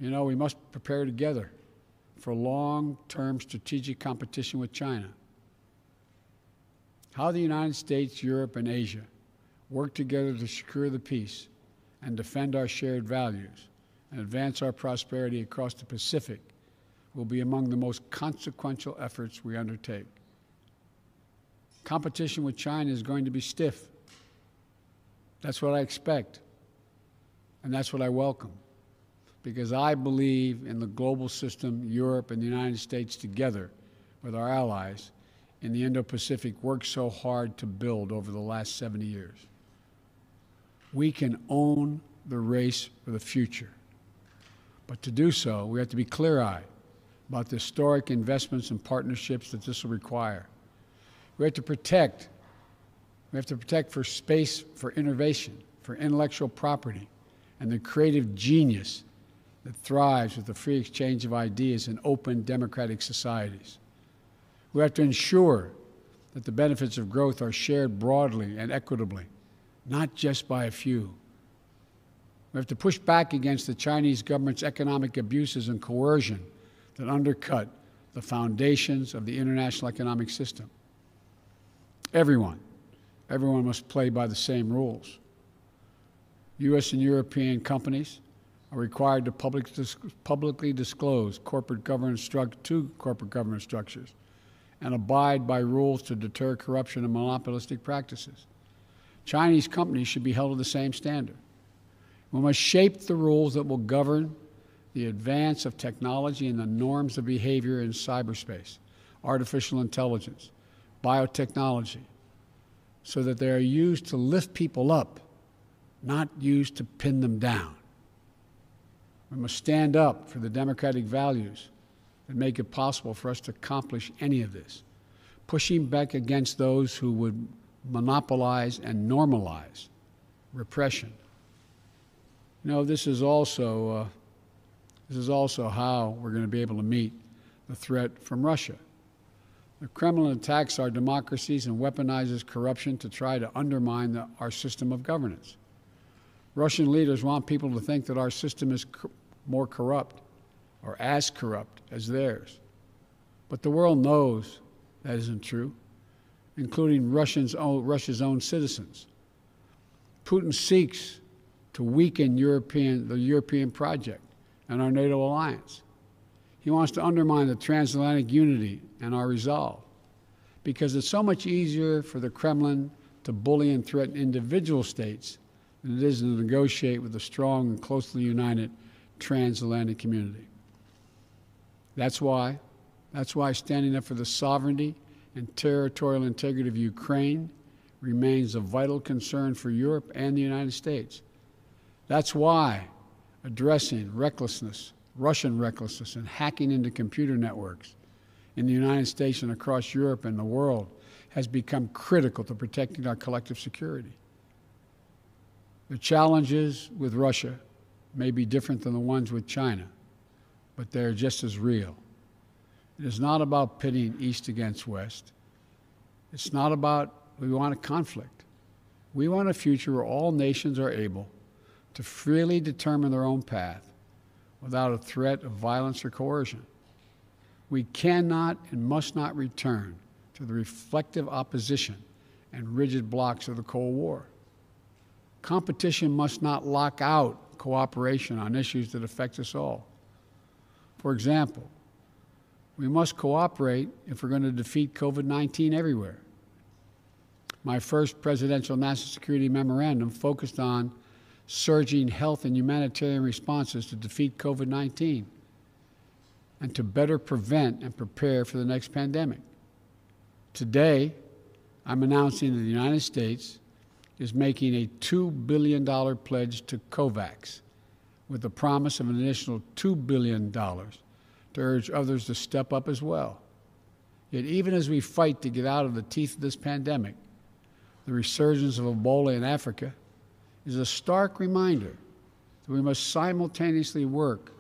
You know, we must prepare together for long-term strategic competition with China. How the United States, Europe, and Asia work together to secure the peace and defend our shared values and advance our prosperity across the Pacific will be among the most consequential efforts we undertake. Competition with China is going to be stiff. That's what I expect, and that's what I welcome, because I believe in the global system Europe and the United States together with our allies in the Indo-Pacific worked so hard to build over the last 70 years. We can own the race for the future. But to do so, we have to be clear-eyed about the historic investments and partnerships that this will require. We have to protect for space for innovation, for intellectual property, and the creative genius that thrives with the free exchange of ideas in open democratic societies. We have to ensure that the benefits of growth are shared broadly and equitably, not just by a few. We have to push back against the Chinese government's economic abuses and coercion that undercut the foundations of the international economic system. Everyone must play by the same rules. U.S. and European companies are required to publicly disclose corporate governance structures and abide by rules to deter corruption and monopolistic practices. Chinese companies should be held to the same standard. We must shape the rules that will govern the advance of technology and the norms of behavior in cyberspace, artificial intelligence, biotechnology, so that they are used to lift people up, not used to pin them down. We must stand up for the democratic values that make it possible for us to accomplish any of this, pushing back against those who would monopolize and normalize repression. You know, this is also how we're going to be able to meet the threat from Russia. The Kremlin attacks our democracies and weaponizes corruption to try to undermine our system of governance. Russian leaders want people to think that our system is more corrupt or as corrupt as theirs. But the world knows that isn't true, including Russia's own citizens. Putin seeks to weaken the European project and our NATO alliance. He wants to undermine the transatlantic unity and our resolve, because it's so much easier for the Kremlin to bully and threaten individual states than it is to negotiate with a strong and closely united transatlantic community. That's why standing up for the sovereignty and territorial integrity of Ukraine remains a vital concern for Europe and the United States. That's why addressing Russian recklessness and hacking into computer networks in the United States and across Europe and the world has become critical to protecting our collective security. The challenges with Russia may be different than the ones with China, but they're just as real. It is not about pitting East against West. It's not about we want a conflict. We want a future where all nations are able to freely determine their own path without a threat of violence or coercion. We cannot and must not return to the reflective opposition and rigid blocks of the Cold War. Competition must not lock out cooperation on issues that affect us all. For example, we must cooperate if we're going to defeat COVID-19 everywhere. My first presidential national security memorandum focused on surging health and humanitarian responses to defeat COVID-19 and to better prevent and prepare for the next pandemic. Today, I'm announcing that the United States is making a $2 billion pledge to COVAX with the promise of an additional $2 billion to urge others to step up as well. Yet even as we fight to get out of the teeth of this pandemic, the resurgence of Ebola in Africa is a stark reminder that we must simultaneously work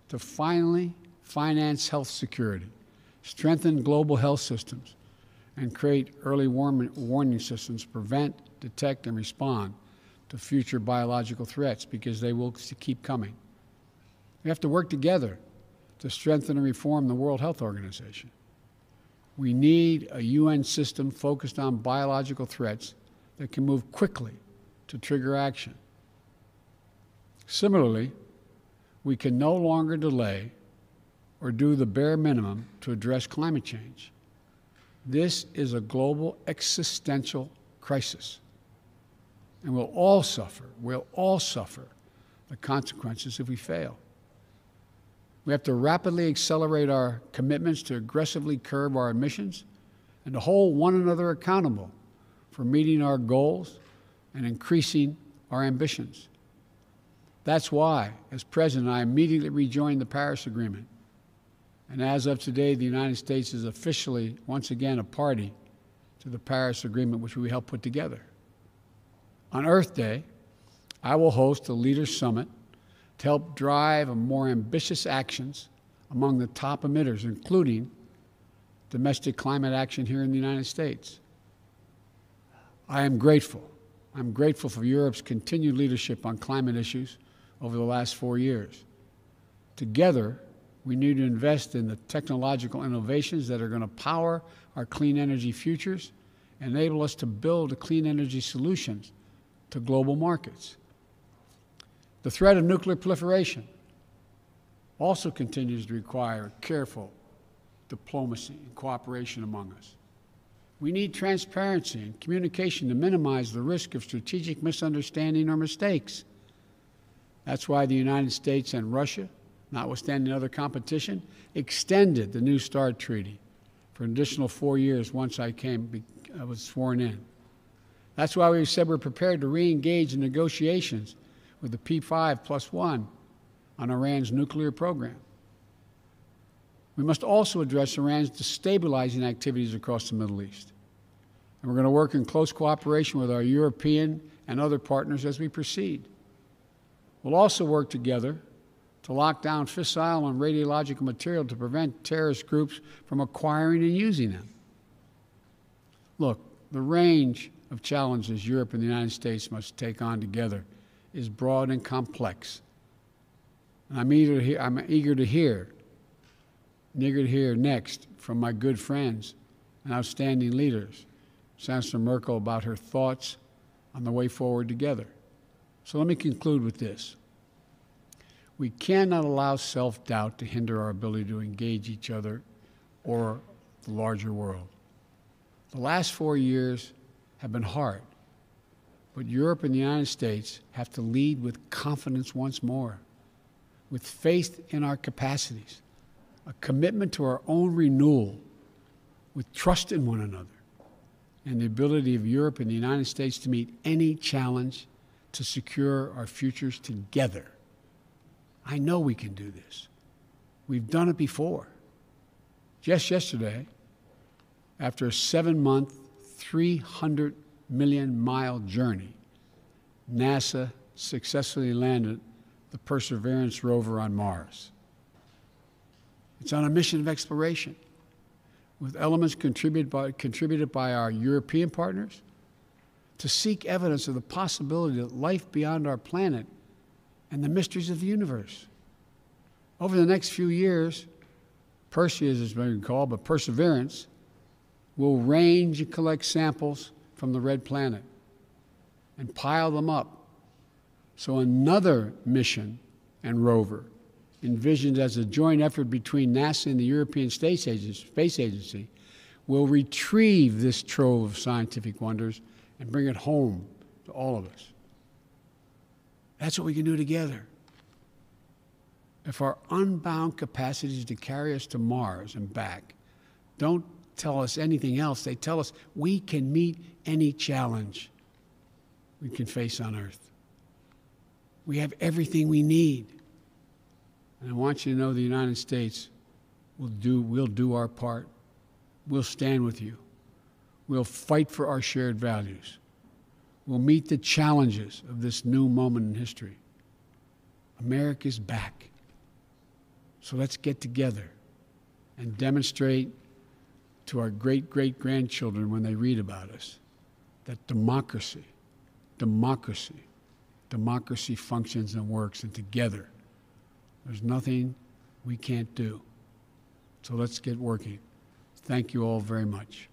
to finally finance health security, strengthen global health systems, and create early warning systems to prevent, detect, and respond to future biological threats, because they will keep coming. We have to work together to strengthen and reform the World Health Organization. We need a UN system focused on biological threats that can move quickly to trigger action. Similarly, we can no longer delay or do the bare minimum to address climate change. This is a global existential crisis, and we'll all suffer the consequences if we fail. We have to rapidly accelerate our commitments to aggressively curb our emissions and to hold one another accountable for meeting our goals and increasing our ambitions. That's why, as President, I immediately rejoined the Paris Agreement. And as of today, the United States is officially, once again, a party to the Paris Agreement, which we helped put together. On Earth Day, I will host a Leaders Summit to help drive more ambitious actions among the top emitters, including domestic climate action here in the United States. I'm grateful for Europe's continued leadership on climate issues over the last 4 years. Together, we need to invest in the technological innovations that are going to power our clean energy futures and enable us to build clean energy solutions to global markets. The threat of nuclear proliferation also continues to require careful diplomacy and cooperation among us. We need transparency and communication to minimize the risk of strategic misunderstanding or mistakes. That's why the United States and Russia, notwithstanding other competition, extended the New START Treaty for an additional 4 years once I was sworn in. That's why we said we're prepared to re-engage in negotiations with the P5+1 on Iran's nuclear program. We must also address Iran's destabilizing activities across the Middle East. And we're going to work in close cooperation with our European and other partners as we proceed. We'll also work together to lock down fissile and radiological material to prevent terrorist groups from acquiring and using them. Look, the range of challenges Europe and the United States must take on together is broad and complex. And I'm eager to hear next from my good friends and outstanding leaders, Chancellor Merkel, about her thoughts on the way forward together. So let me conclude with this. We cannot allow self-doubt to hinder our ability to engage each other or the larger world. The last 4 years have been hard, but Europe and the United States have to lead with confidence once more, with faith in our capacities, a commitment to our own renewal, with trust in one another, and the ability of Europe and the United States to meet any challenge to secure our futures together. I know we can do this. We've done it before. Just yesterday, after a 7-month, 300 million-mile journey, NASA successfully landed the Perseverance rover on Mars. It's on a mission of exploration, with elements contributed by our European partners to seek evidence of the possibility that life beyond our planet and the mysteries of the universe. Over the next few years, Perseus is what we call, but Perseverance will range and collect samples from the red planet and pile them up. So another mission and rover, envisioned as a joint effort between NASA and the European Space Agency, will retrieve this trove of scientific wonders and bring it home to all of us. That's what we can do together. If our unbound capacities to carry us to Mars and back don't tell us anything else, they tell us we can meet any challenge we can face on Earth. We have everything we need. And I want you to know the United States will do our part. We'll stand with you. We'll fight for our shared values. We'll meet the challenges of this new moment in history. America's back. So let's get together and demonstrate to our great-great-grandchildren when they read about us that democracy functions and works, and together There's nothing we can't do. So let's get working. Thank you all very much.